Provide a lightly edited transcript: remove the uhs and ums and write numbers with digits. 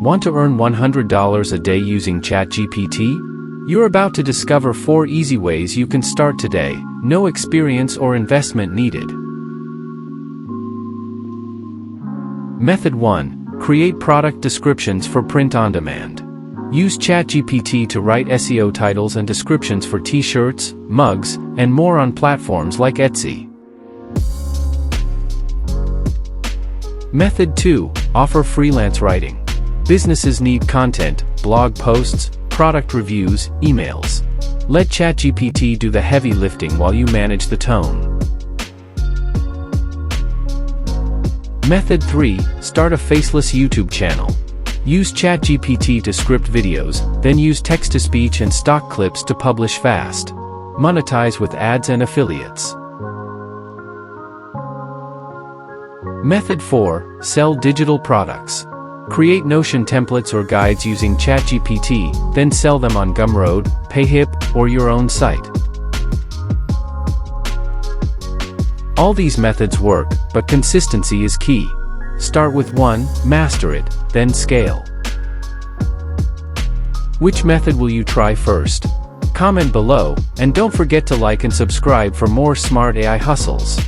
Want to earn $100 a day using ChatGPT? You're about to discover 4 easy ways you can start today, no experience or investment needed. Method 1. Create product descriptions for print on demand. Use ChatGPT to write SEO titles and descriptions for t-shirts, mugs, and more on platforms like Etsy. Method 2. Offer freelance writing. Businesses need content, blog posts, product reviews, emails. Let ChatGPT do the heavy lifting while you manage the tone. Method 3. Start a faceless YouTube channel. Use ChatGPT to script videos, then use text-to-speech and stock clips to publish fast. Monetize with ads and affiliates. Method 4. Sell digital products. Create Notion templates or guides using ChatGPT, then sell them on Gumroad, Payhip, or your own site. All these methods work, but consistency is key. Start with one, master it, then scale. Which method will you try first? Comment below, and don't forget to like and subscribe for more smart AI hustles.